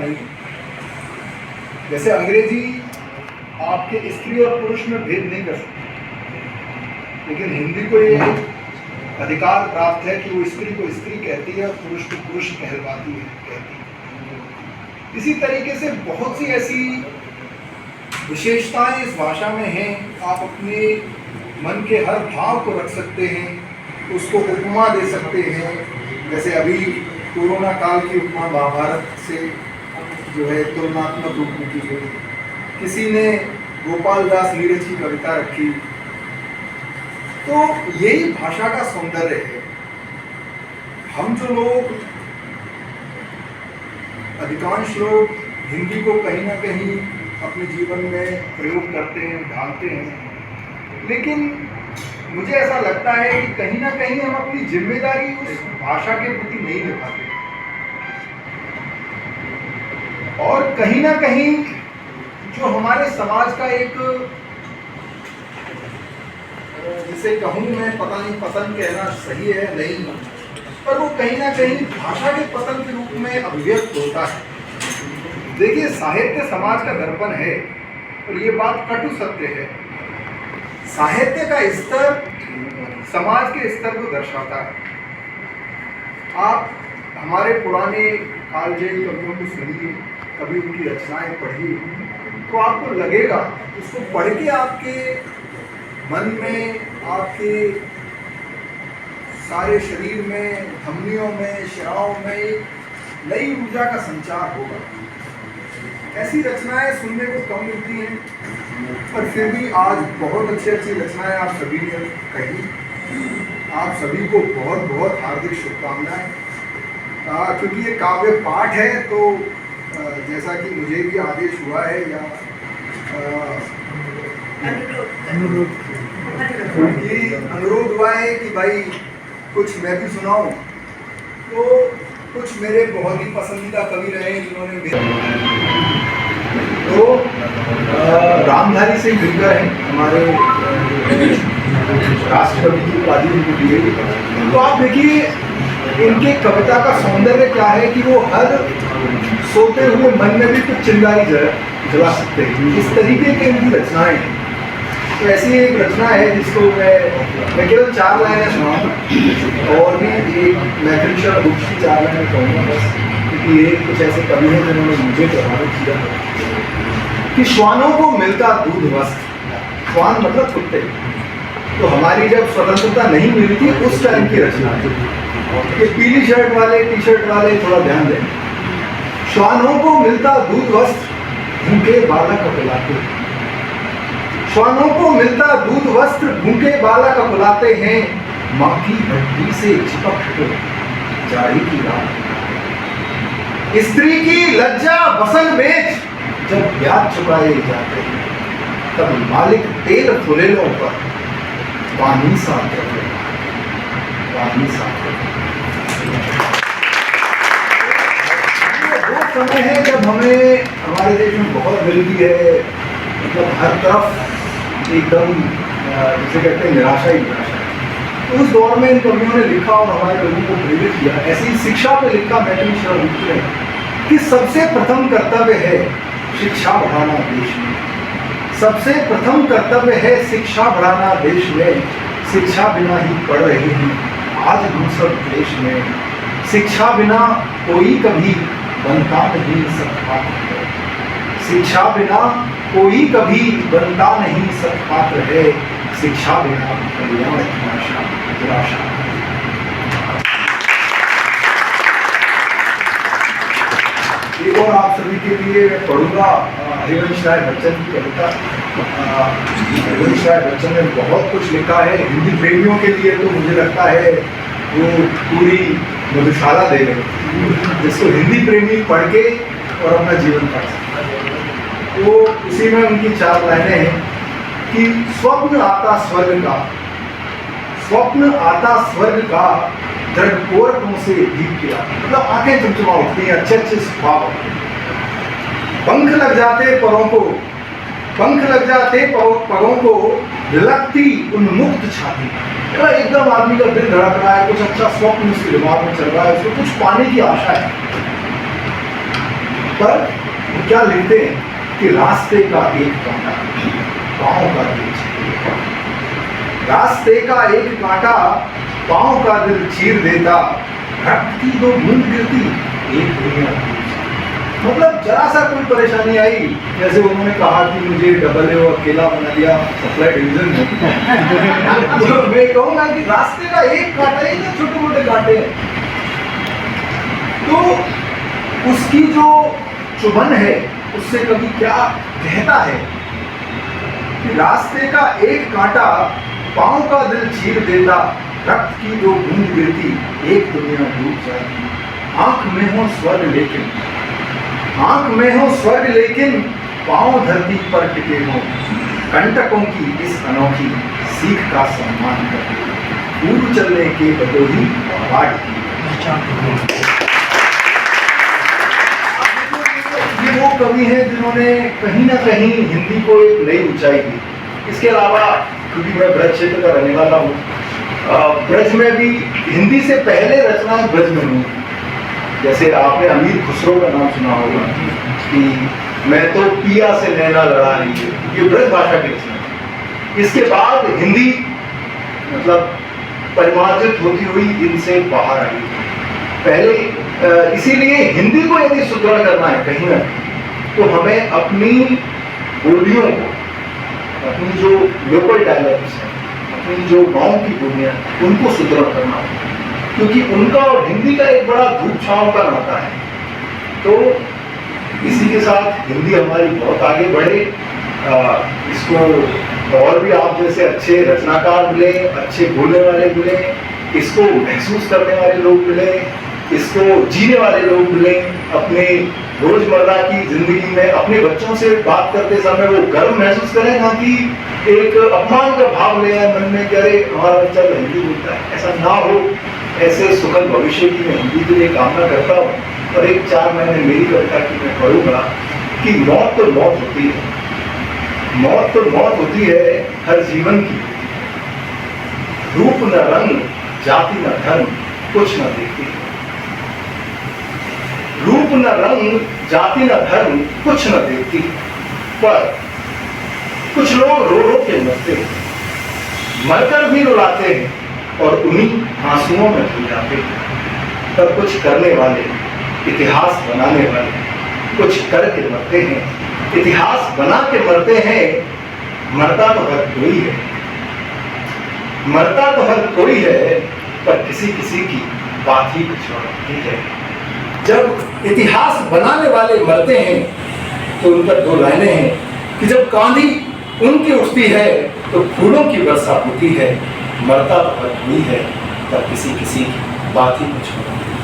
नहीं है। जैसे अंग्रेजी आपके स्त्री और पुरुष में भेद नहीं कर सकती, लेकिन हिंदी को ये अधिकार प्राप्त है कि वो स्त्री को स्त्री कहती है और पुरुष को पुरुष कहलवाती है, कहती है। इसी तरीके से बहुत सी ऐसी विशेषताएं इस भाषा में हैं। आप अपने मन के हर भाव को रख सकते हैं, उसको उपमा दे सकते हैं। जैसे अभी कोरोना काल की उपमा महाभारत से जो है तुलनात्मक रूप में की गई। किसी ने गोपाल दास नीरज की कविता रखी। तो यही भाषा का सौंदर्य है। हम जो लोग, अधिकांश लोग हिंदी को कहीं ना कहीं अपने जीवन में प्रयोग करते हैं, ढालते हैं, लेकिन मुझे ऐसा लगता है कि कहीं ना कहीं हम अपनी जिम्मेदारी उस भाषा के प्रति नहीं निभाते, और कहीं ना कहीं जो हमारे समाज का एक, जिसे कहूँ मैं, पता नहीं पतन कहना सही है नहीं, पर वो कहीं ना कहीं भाषा के पतन के रूप में अभिव्यक्त होता है। देखिए, साहित्य समाज का दर्पण है, और ये बात कटु सत्य है। साहित्य का स्तर समाज के स्तर को दर्शाता है। आप हमारे पुराने कालजयी कवियों को सुनिए, कभी उनकी रचनाएं पढ़िए, तो आपको लगेगा, उसको पढ़ के आपके मन में, आपके सारे शरीर में, धमनियों में, शिराओं में नई ऊर्जा का संचार होगा। ऐसी रचनाएं सुनने को कम मिलती हैं, पर फिर भी आज बहुत अच्छी अच्छी रचनाएं आप सभी ने कही। आप सभी को बहुत बहुत हार्दिक शुभकामनाएं। क्योंकि ये काव्य पाठ है, तो जैसा कि मुझे भी आदेश हुआ है, या अनुरोध हुआ है कि भाई कुछ मैं भी सुनाऊं, तो कुछ मेरे बहुत ही पसंदीदा कवि रहे जिन्होंने तो रामधारी सिंह दिनकर हैं हमारे राष्ट्रकवि की उपाधि उनको दी गई। तो आप देखिए, इनके कविता का सौंदर्य क्या है कि वो हर सोते हुए मन में भी कुछ चिंगारी जला सकते हैं। इस तरीके की इनकी रचनाएं हैं। तो ऐसी एक रचना है जिसको मैं केवल 4 लाइनें सुनाऊंगा, और भी एक मैथिली शरण बुक की 4 लाइनें कहूँगा बस, क्योंकि ये कुछ ऐसे कवि हैं जिन्होंने मुझे प्रभावित किया कि श्वानों को मिलता दूध वस्त्र। श्वान मतलब कुत्ते। तो हमारी जब स्वतंत्रता नहीं मिली थी, उस टाइम की रचना है। ये पीली शर्ट वाले, टी शर्ट वाले थोड़ा ध्यान दें। श्वानों को मिलता दूध वस्त्र, भूखे बालक बुलाते। श्वानों को मिलता दूध वस्त्र, भूखे बालक बुलाते हैं। माँ की भट्टी से चिपक के जाड़ी की रात। स्त्री की लज्जा बसन बेच जब ब्याज चुकाए जाते हैं, तब मालिक तेल फुलेलों पर पानी साफ करते, पानी साफ करते। वो समय है जब हमें, हमारे देश में बहुत गरीबी है, मतलब हर तरफ एकदम जिसे कहते हैं निराशा ही निराशा। तो उस दौर में इन कवियों ने लिखा और हमारे लोगों को प्रेरित किया। ऐसी शिक्षा पे लिखा मैथिली शरण बुक ने कि सबसे प्रथम कर्तव्य है शिक्षा बढ़ाना देश में। सबसे प्रथम कर्तव्य है शिक्षा बढ़ाना देश में। शिक्षा बिना ही पढ़ रहे हैं आज हम सब देश में। शिक्षा बिना कोई कभी बनता नहीं सत्पात्र। शिक्षा बिना कोई कभी बनता नहीं सत्पात्र है। शिक्षा बिना कल्याण की आशा निराशा। एक और आप सभी के लिए मैं पढ़ूंगा हरिवंश राय बच्चन की कविता। हरिवंश राय बच्चन ने बहुत कुछ लिखा है हिंदी प्रेमियों के लिए, तो मुझे लगता है वो पूरी मधुशाला दे गए जिसको हिंदी प्रेमी पढ़ के और अपना जीवन काट सकता है। तो उसी में उनकी 4 लाइनें हैं कि स्वप्न आता स्वर्ग का, स्वप्न आता स्वर्ग का, दृढ़ कोरकों से दीप किया। मतलब आंखें चमचमा उठती हैं, अच्छे अच्छे स्वभाव, पंख लग जाते परों को, पंख लग जाते परों को, विलकती उन्मुक्त छाती। एकदम आदमी का दिल धड़क रहा है, कुछ अच्छा स्वप्न उसके दिमाग में चल रहा है, उसको कुछ पाने की आशा है। पर वो क्या लिखते हैं कि रास्ते का एक कांटा पाँव का दिल चीर देता, रास्ते का एक कांटा पाँव का दिल चीर देता, रक्त की दो बूंद गिरती एक दुनिया दूर। मतलब जरा सा कोई परेशानी आई, जैसे उन्होंने कहा कि मुझे डबल ए अकेला बना दिया सप्लाई डिवीजन में तो मैं कहूँगा कि रास्ते का एक कांटा ही तो छोटे मोटे कांटे हैं, तो उसकी जो चुभन है उससे कभी क्या कहता है कि रास्ते का एक कांटा पाँव का दिल चीर देता, रक्त की दो बूंद गिरती एक दुनिया डूब जाती। आंख में हो स्वर्ग लेकिन, आंख में हो स्वर्ग लेकिन पाँव धरती पर टिके हो, कंटकों की इस अनोखी सीख का सम्मान कर, पूर्व चलने के बदोही बाढ़ की। ये वो कवि हैं जिन्होंने कहीं ना कहीं हिंदी को एक नई ऊंचाई दी। इसके अलावा क्योंकि मैं ब्रज क्षेत्र का रहने वाला हूँ, ब्रज में भी हिंदी से पहले रचनाएं ब्रज में हुई। जैसे आपने अमीर खुसरो का नाम सुना होगा कि मैं तो पिया से नैना लड़ा रही है, ये ब्रज भाषा की रचना है। इसके बाद हिंदी मतलब परिमार्जित होती हुई इनसे बाहर आई। पहले इसीलिए हिंदी को यदि सुदृढ़ करना है कहीं ना कहीं, तो हमें अपनी बोलियों को, अपनी जो लोकल डायलेक्ट्स हैं, अपनी जो गाँव की बोलियाँ, उनको सुदृढ़ करना है, क्योंकि उनका और हिंदी का एक बड़ा धूप छांव का नाता है। तो इसी के साथ हिंदी हमारी बहुत आगे बढ़े, इसको और भी आप जैसे अच्छे रचनाकार मिले, अच्छे बोलने वाले मिले, इसको महसूस करने वाले लोग मिले, इसको जीने वाले लोग मिले, अपने रोजमर्रा की जिंदगी में अपने बच्चों से बात करते समय वो गर्व महसूस करें, ना कि एक अपमान का भाव ले आए मन में कि अरे हमारा बच्चा तो हिंदी बोलता है। ऐसा ना हो, ऐसे सुखद भविष्य की मैं हिंदी के लिए कामना करता हूँ। और एक 4 महीने मेरी कविता की मैं पढ़ूंगा कि मौत तो मौत होती है, मौत तो मौत होती है हर जीवन की, रूप न रंग जाति न धर्म कुछ न देखती, रूप न रंग जाति न धर्म कुछ न देखती, पर कुछ लोग रो रो के मरते हैं, मरकर भी रुलाते हैं और उन्हीं आंसुओं में भूल जाते हैं। पर कुछ करने वाले, इतिहास बनाने वाले कुछ करके मरते हैं, इतिहास बना के मरते हैं। मरता तो हर कोई है, मरता तो हर कोई है, पर किसी किसी की बात ही कुछ और होती है। जब इतिहास बनाने वाले मरते हैं तो उन पर 2 लाइनें हैं कि जब कांधी उनकी उठती है तो फूलों की वर्षा होती है। मरता तो हर कोई है, पर किसी किसी की बात ही कुछ और होती है।